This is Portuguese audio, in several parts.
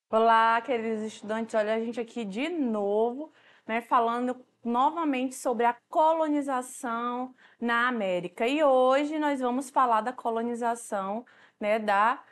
Olá, queridos estudantes, olha a gente aqui de novo, né, falando novamente sobre a colonização na América. E hoje nós vamos falar da colonização, né, da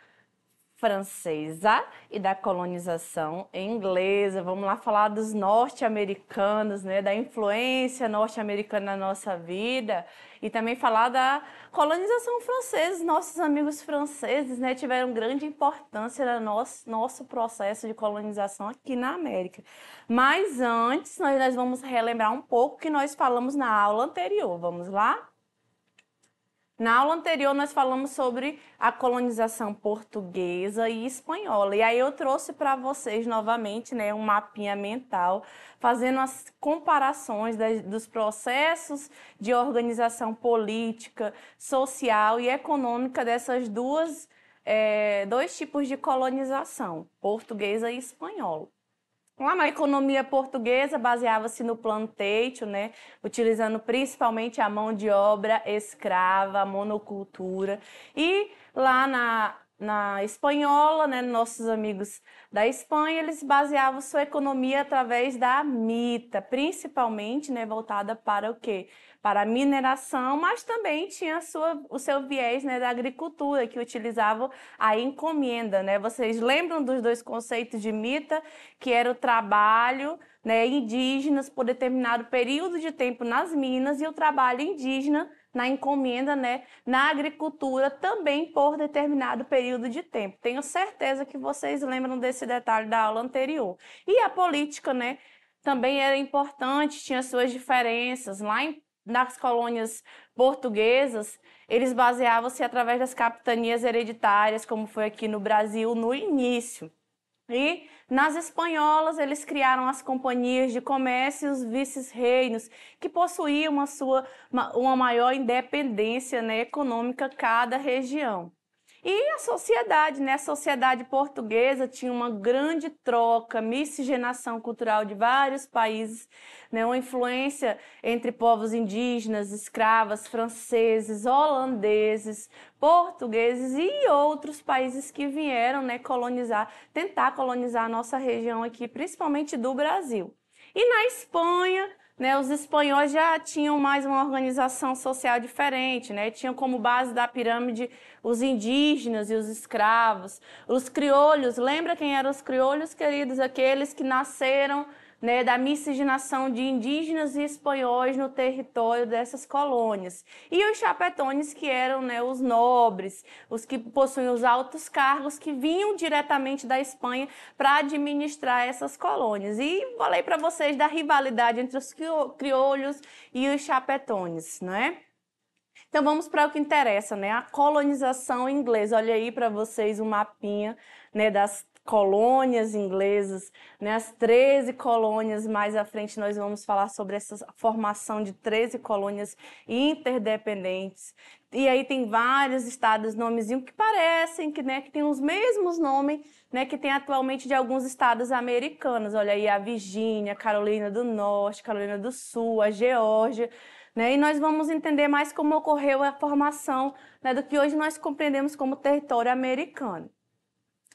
francesa e da colonização inglesa. Vamos lá falar dos norte-americanos, né, da influência norte-americana na nossa vida e também falar da colonização francesa. Nossos amigos franceses, né, tiveram grande importância no nosso processo de colonização aqui na América. Mas antes, nós vamos relembrar um pouco o que nós falamos na aula anterior. Vamos lá? Na aula anterior, nós falamos sobre a colonização portuguesa e espanhola. E aí eu trouxe para vocês novamente, né, um mapinha mental, fazendo as comparações dos processos de organização política, social e econômica dessas dois tipos de colonização, portuguesa e espanhola. Lá na economia portuguesa, baseava-se no plantation, né? Utilizando principalmente a mão de obra escrava, a monocultura. E lá na espanhola, né, nossos amigos da Espanha, eles baseavam sua economia através da mita, principalmente, né, voltada para o quê? Para a mineração, mas também tinha o seu viés, né, da agricultura, que utilizavam a encomenda, né? Vocês lembram dos dois conceitos de mita, que era o trabalho, né, indígenas por determinado período de tempo nas minas e o trabalho indígena na encomenda, né, na agricultura também por determinado período de tempo. Tenho certeza que vocês lembram desse detalhe da aula anterior. E a política, né, também era importante, tinha suas diferenças. Nas colônias portuguesas, eles baseavam-se através das capitanias hereditárias, como foi aqui no Brasil no início. E nas espanholas, eles criaram as companhias de comércio e os vices-reinos, que possuíam uma maior independência, né, econômica cada região. E a sociedade, né? A sociedade portuguesa tinha uma grande troca, miscigenação cultural de vários países, né? Uma influência entre povos indígenas, escravos, franceses, holandeses, portugueses e outros países que vieram, né, tentar colonizar a nossa região aqui, principalmente do Brasil. E na Espanha, né, os espanhóis já tinham mais uma organização social diferente, né? Tinham como base da pirâmide os indígenas e os escravos. Os crioulos, lembra quem eram os crioulos, queridos? Aqueles que nasceram, né, da miscigenação de indígenas e espanhóis no território dessas colônias. E os chapetones, que eram, né, os nobres, os que possuíam os altos cargos, que vinham diretamente da Espanha para administrar essas colônias. E falei para vocês da rivalidade entre os crioulos e os chapetones, não é? Então vamos para o que interessa, né? A colonização inglesa. Olha aí para vocês um mapinha, né, das colônias inglesas, né? As 13 colônias. Mais à frente nós vamos falar sobre essa formação de 13 colônias interdependentes. E aí tem vários estados, nomezinhos que parecem que, né, que tem os mesmos nomes, né, que tem atualmente de alguns estados americanos. Olha aí a Virgínia, Carolina do Norte, Carolina do Sul, a Geórgia, né? E nós vamos entender mais como ocorreu a formação, né, do que hoje nós compreendemos como território americano.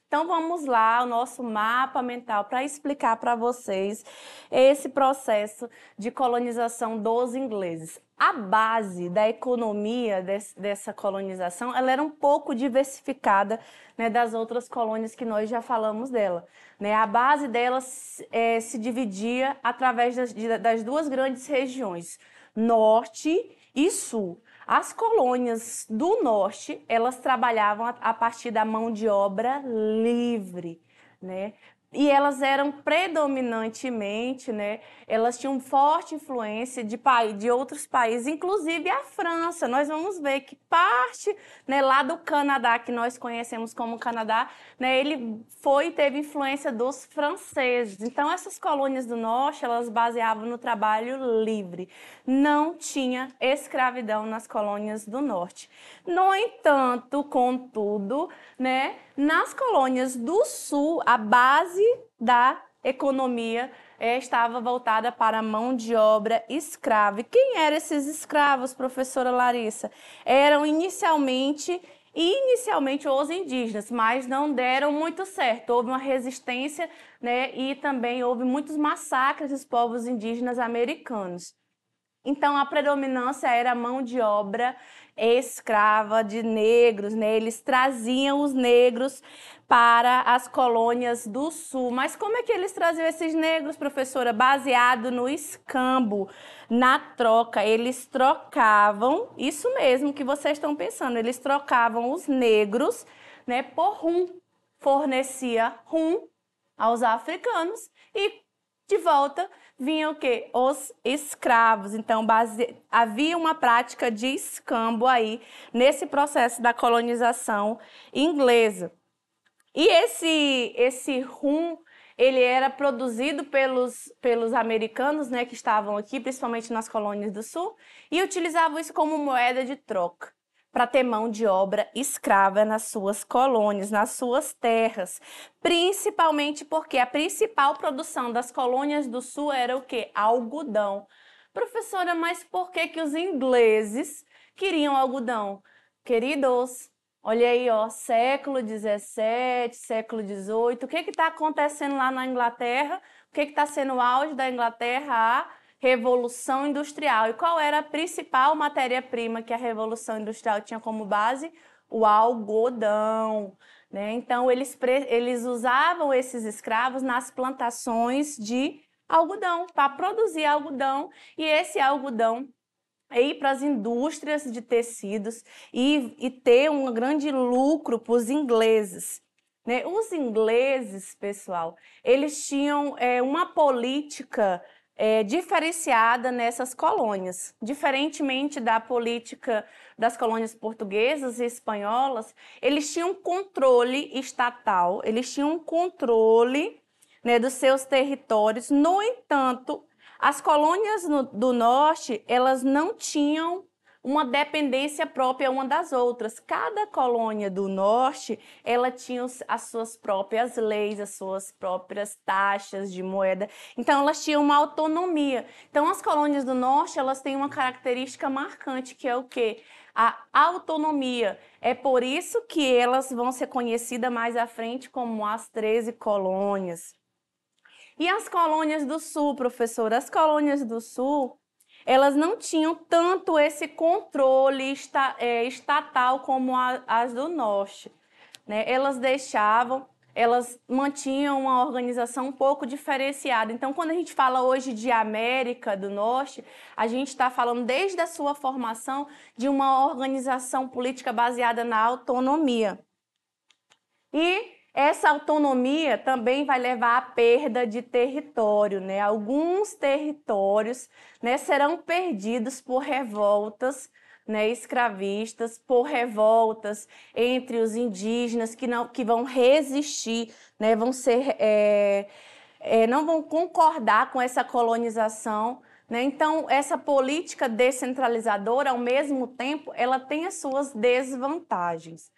Então vamos lá, o nosso mapa mental, para explicar para vocês esse processo de colonização dos ingleses. A base da economia dessa colonização, ela era um pouco diversificada, né, das outras colônias que nós já falamos dela, né? A base dela se dividia através das duas grandes regiões, norte e sul. As colônias do norte, elas trabalhavam a partir da mão de obra livre, né? E elas eram predominantemente, né? Elas tinham forte influência de outros países, inclusive a França. Nós vamos ver que parte, né, lá do Canadá, que nós conhecemos como Canadá, né, ele teve influência dos franceses. Então, essas colônias do norte, elas baseavam no trabalho livre. Não tinha escravidão nas colônias do norte. No entanto, contudo, né, nas colônias do sul, a base da economia estava voltada para a mão de obra escrava. E quem eram esses escravos, professora Larissa? Eram inicialmente os indígenas, mas não deram muito certo. Houve uma resistência, né, e também houve muitos massacres dos povos indígenas americanos. Então, a predominância era a mão de obra escrava de negros, né? Eles traziam os negros para as colônias do sul. Mas como é que eles traziam esses negros, professora? Baseado no escambo, na troca. Eles trocavam, isso mesmo que vocês estão pensando, eles trocavam os negros, né, por rum. Fornecia rum aos africanos e de volta vinham o quê? Os escravos. Então, havia uma prática de escambo aí nesse processo da colonização inglesa. E esse rum, ele era produzido pelos americanos, né, que estavam aqui, principalmente nas colônias do sul, e utilizavam isso como moeda de troca para ter mão de obra escrava nas suas colônias, nas suas terras, principalmente porque a principal produção das colônias do sul era o quê? Algodão. Professora, mas por que os ingleses queriam algodão? Queridos, olha aí, ó, século XVII, século XVIII, o que está acontecendo lá na Inglaterra? O que está sendo o auge da Inglaterra? A Revolução Industrial. E qual era a principal matéria-prima que a Revolução Industrial tinha como base? O algodão, né? Então, eles usavam esses escravos nas plantações de algodão, para produzir algodão, e esse algodão ir para as indústrias de tecidos e ter um grande lucro para os ingleses. Né? Os ingleses, pessoal, eles tinham uma política diferenciada nessas colônias. Diferentemente da política das colônias portuguesas e espanholas, eles tinham controle estatal, eles tinham controle, né, dos seus territórios. No entanto, as colônias do norte, elas não tinham uma dependência própria uma das outras. Cada colônia do norte, ela tinha as suas próprias leis, as suas próprias taxas de moeda. Então, elas tinham uma autonomia. Então, as colônias do norte, elas têm uma característica marcante, que é o quê? A autonomia. É por isso que elas vão ser conhecidas mais à frente como as 13 colônias. E as colônias do sul, professora? As colônias do sul, elas não tinham tanto esse controle estatal como as do norte, né? Elas mantinham uma organização um pouco diferenciada. Então, quando a gente fala hoje de América do Norte, a gente está falando desde a sua formação de uma organização política baseada na autonomia. E essa autonomia também vai levar à perda de território, né? Alguns territórios, né, serão perdidos por revoltas, né, escravistas, por revoltas entre os indígenas que vão resistir, né, não vão concordar com essa colonização. Né? Então, essa política descentralizadora, ao mesmo tempo, ela tem as suas desvantagens.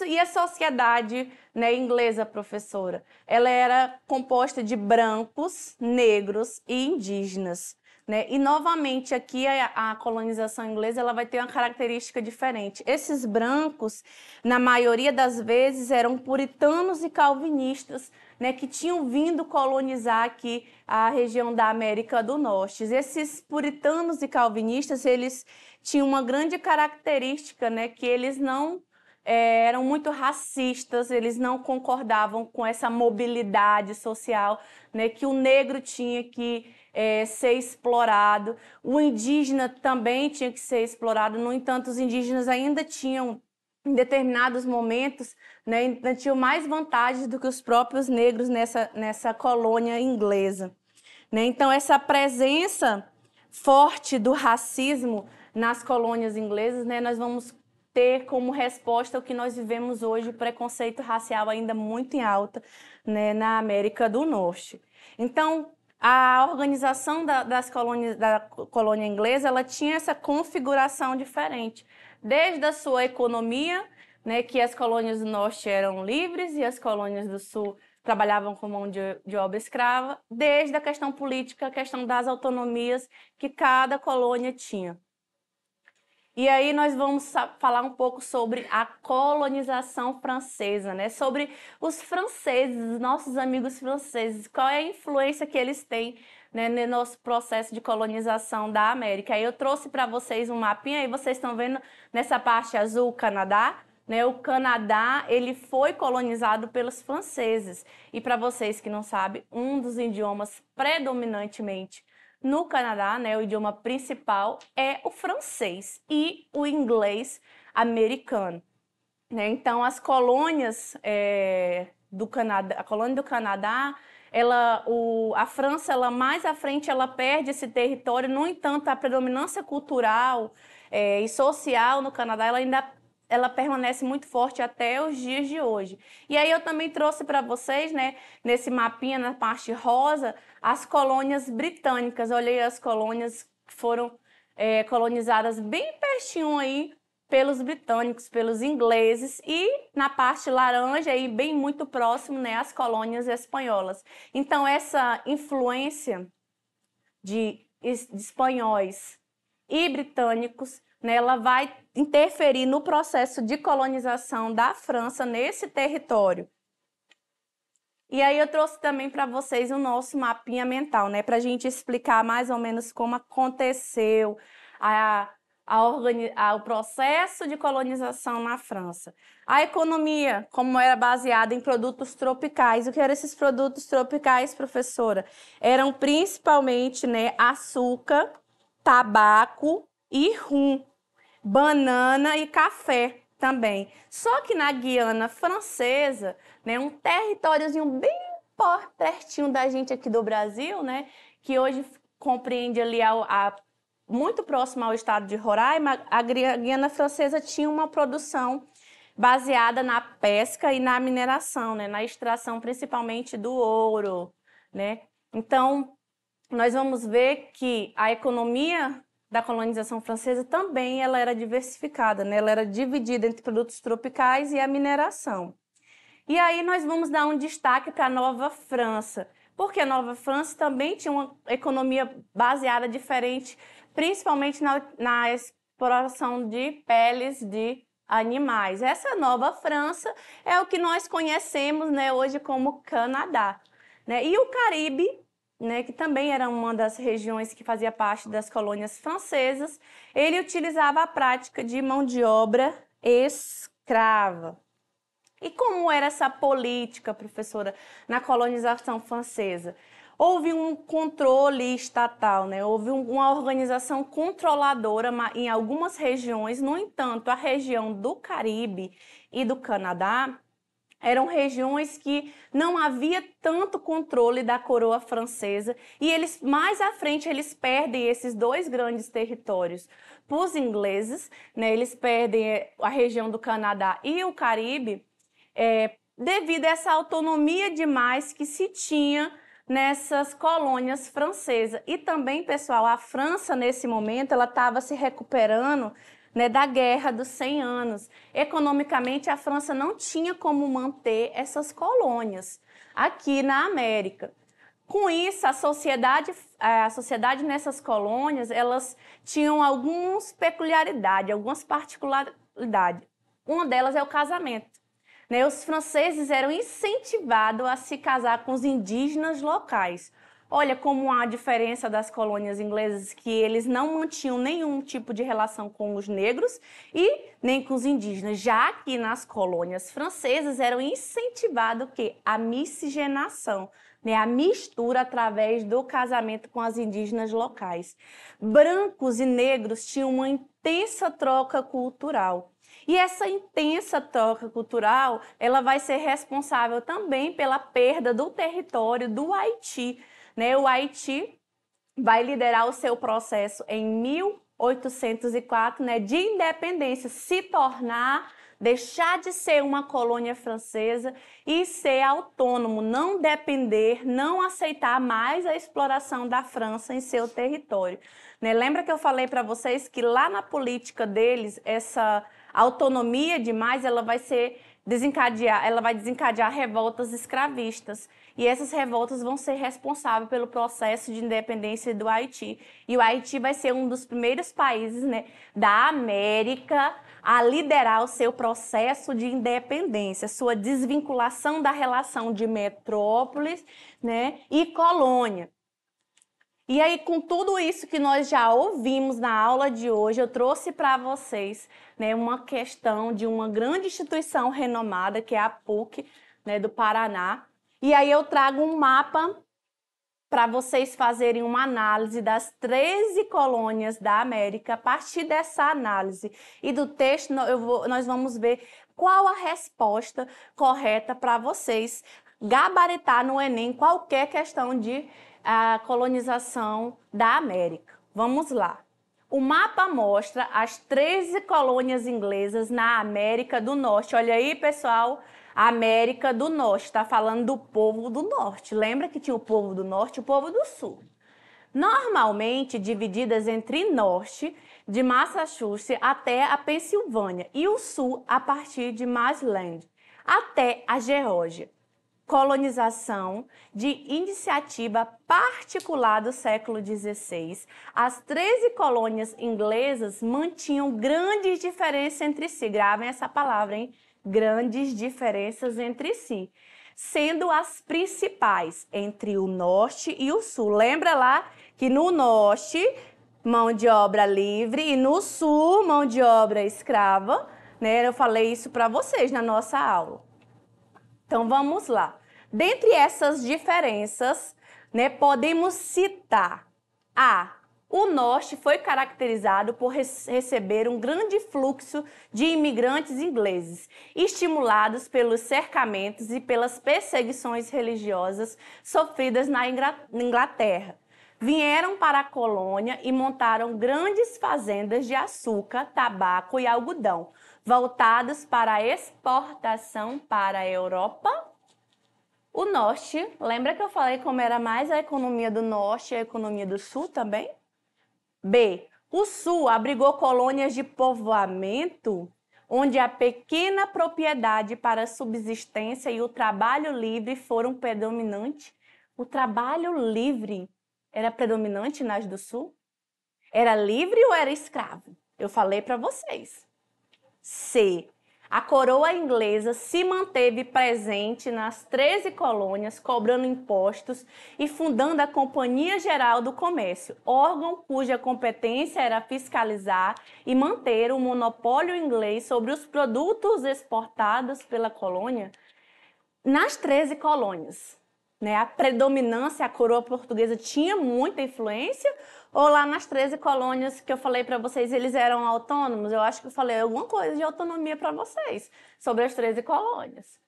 E a sociedade, né, inglesa, professora? Ela era composta de brancos, negros e indígenas. Né? E, novamente, aqui a colonização inglesa ela vai ter uma característica diferente. Esses brancos, na maioria das vezes, eram puritanos e calvinistas, né, que tinham vindo colonizar aqui a região da América do Norte. Esses puritanos e calvinistas, eles tinham uma grande característica, né, que eles não eram muito racistas, eles não concordavam com essa mobilidade social, né, que o negro tinha que ser explorado, o indígena também tinha que ser explorado. No entanto, os indígenas ainda tinham em determinados momentos, né, ainda tinham mais vantagens do que os próprios negros nessa colônia inglesa. Né? Então, essa presença forte do racismo nas colônias inglesas, né, nós vamos ter como resposta o que nós vivemos hoje, o preconceito racial ainda muito em alta, né, na América do Norte. Então, a organização da colônia inglesa, ela tinha essa configuração diferente, desde a sua economia, né, que as colônias do Norte eram livres e as colônias do Sul trabalhavam com mão de obra escrava, desde a questão política, a questão das autonomias que cada colônia tinha. E aí nós vamos falar um pouco sobre a colonização francesa, né? Sobre os franceses, os nossos amigos franceses, qual é a influência que eles têm, né, no nosso processo de colonização da América. Aí eu trouxe para vocês um mapinha, aí vocês estão vendo nessa parte azul o Canadá, né? O Canadá, ele foi colonizado pelos franceses. E para vocês que não sabem, um dos idiomas predominantemente no Canadá, né, o idioma principal é o francês e o inglês americano. Né? Então, as colônias do Canadá, a colônia do Canadá, a França, ela mais à frente, ela perde esse território. No entanto, a predominância cultural e social no Canadá, ela permanece muito forte até os dias de hoje. E aí eu também trouxe para vocês, né, nesse mapinha, na parte rosa, as colônias britânicas. Olhei as colônias que foram colonizadas bem pertinho aí pelos britânicos, pelos ingleses, e na parte laranja, aí bem muito próximo, né, as colônias espanholas. Então, essa influência de espanhóis e britânicos, né, ela vai interferir no processo de colonização da França nesse território. E aí eu trouxe também para vocês o nosso mapinha mental, né, para a gente explicar mais ou menos como aconteceu o processo de colonização na França. A economia, como era baseada em produtos tropicais. O que eram esses produtos tropicais, professora? Eram principalmente, né, açúcar, tabaco e rum, banana e café também. Só que na Guiana Francesa, né, um territóriozinho bem pertinho da gente aqui do Brasil, né, que hoje compreende ali muito próximo ao estado de Roraima, a Guiana Francesa tinha uma produção baseada na pesca e na mineração, né, na extração principalmente do ouro, né? Então, nós vamos ver que a economia da colonização francesa também ela era diversificada, né? Ela era dividida entre produtos tropicais e a mineração. E aí nós vamos dar um destaque para a Nova França, porque a Nova França também tinha uma economia baseada diferente, principalmente na exploração de peles de animais. Essa Nova França é o que nós conhecemos, né, hoje como Canadá. Né? E o Caribe, né, que também era uma das regiões que fazia parte das colônias francesas, ele utilizava a prática de mão de obra escrava. E como era essa política, professora, na colonização francesa? Houve um controle estatal, né? Houve uma organização controladora em algumas regiões. No entanto, a região do Caribe e do Canadá eram regiões que não havia tanto controle da coroa francesa e eles mais à frente eles perdem esses dois grandes territórios para os ingleses, né? Eles perdem a região do Canadá e o Caribe devido a essa autonomia demais que se tinha nessas colônias francesas. E também, pessoal, a França nesse momento ela estava se recuperando, né, da Guerra dos 100 anos. Economicamente, a França não tinha como manter essas colônias aqui na América. Com isso, a sociedade nessas colônias, elas tinham algumas peculiaridades, algumas particularidades. Uma delas é o casamento. Né? Os franceses eram incentivados a se casar com os indígenas locais. Olha como há a diferença das colônias inglesas, que eles não mantinham nenhum tipo de relação com os negros e nem com os indígenas, já que nas colônias francesas eram incentivados o quê? A miscigenação. né? A mistura através do casamento com as indígenas locais. Brancos e negros tinham uma intensa troca cultural. E essa intensa troca cultural, ela vai ser responsável também pela perda do território do Haiti, né? O Haiti vai liderar o seu processo em 1804, né, de independência, deixar de ser uma colônia francesa e ser autônomo, não depender, não aceitar mais a exploração da França em seu território. Né? Lembra que eu falei para vocês que lá na política deles, essa autonomia demais, ela vai desencadear revoltas escravistas. E essas revoltas vão ser responsáveis pelo processo de independência do Haiti. E o Haiti vai ser um dos primeiros países, né, da América a liderar o seu processo de independência, sua desvinculação da relação de metrópoles, né, e colônia. E aí, com tudo isso que nós já ouvimos na aula de hoje, eu trouxe para vocês, né, uma questão de uma grande instituição renomada, que é a PUC, né, do Paraná. E aí eu trago um mapa para vocês fazerem uma análise das 13 colônias da América. A partir dessa análise e do texto, nós vamos ver qual a resposta correta para vocês gabaritar no Enem qualquer questão de colonização da América. Vamos lá. O mapa mostra as 13 colônias inglesas na América do Norte. Olha aí, pessoal, América do Norte, está falando do povo do Norte. Lembra que tinha o povo do Norte e o povo do Sul. Normalmente divididas entre Norte, de Massachusetts até a Pensilvânia, e o Sul a partir de Maryland, até a Geórgia. Colonização de iniciativa particular do século XVI. As 13 colônias inglesas mantinham grandes diferenças entre si. Gravem essa palavra, hein? Grandes diferenças entre si, sendo as principais entre o norte e o sul. Lembra lá que no norte, mão de obra livre, e no sul, mão de obra escrava, né? Eu falei isso para vocês na nossa aula. Então, vamos lá. Dentre essas diferenças, né, podemos citar o Norte foi caracterizado por receber um grande fluxo de imigrantes ingleses, estimulados pelos cercamentos e pelas perseguições religiosas sofridas na Inglaterra. Vieram para a colônia e montaram grandes fazendas de açúcar, tabaco e algodão, voltadas para a exportação para a Europa. O Norte, lembra que eu falei como era mais a economia do Norte e a economia do Sul também? B. O Sul abrigou colônias de povoamento onde a pequena propriedade para subsistência e o trabalho livre foram predominantes. O trabalho livre era predominante nas do Sul? Era livre ou era escravo? Eu falei para vocês. C. A coroa inglesa se manteve presente nas 13 colônias, cobrando impostos e fundando a Companhia Geral do Comércio, órgão cuja competência era fiscalizar e manter o monopólio inglês sobre os produtos exportados pela colônia. Nas 13 colônias, né, a predominância, a coroa portuguesa tinha muita influência, ou lá nas 13 colônias que eu falei para vocês, eles eram autônomos? Eu acho que eu falei alguma coisa de autonomia para vocês sobre as 13 colônias.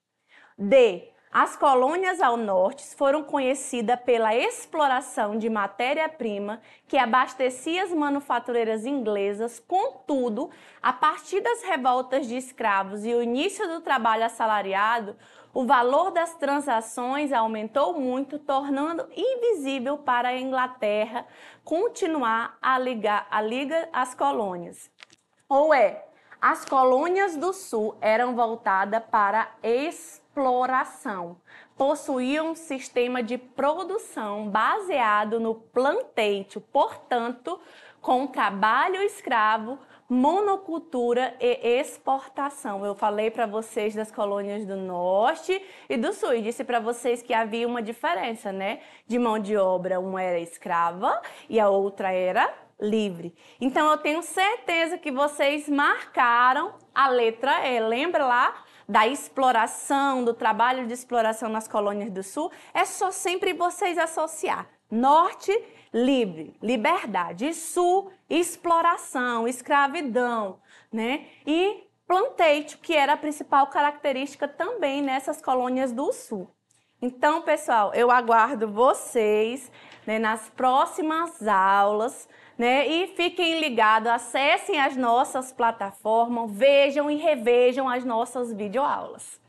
D. As colônias ao norte foram conhecidas pela exploração de matéria-prima que abastecia as manufatureiras inglesas. Contudo, a partir das revoltas de escravos e o início do trabalho assalariado, o valor das transações aumentou muito, tornando invisível para a Inglaterra continuar a liga às colônias. As colônias do Sul eram voltadas para exploração. Possuíam um sistema de produção baseado no plantéio, portanto, com trabalho escravo, monocultura e exportação. Eu falei para vocês das colônias do Norte e do Sul e disse para vocês que havia uma diferença, né? De mão de obra, uma era escrava e a outra era livre. Então, eu tenho certeza que vocês marcaram a letra E. Lembra lá da exploração, do trabalho de exploração nas colônias do Sul, é só sempre vocês associar norte, livre, liberdade, e sul, exploração, escravidão, né? E plantation, que era a principal característica também nessas colônias do Sul. Então, pessoal, eu aguardo vocês, né, nas próximas aulas, né? E fiquem ligados, acessem as nossas plataformas, vejam e revejam as nossas videoaulas.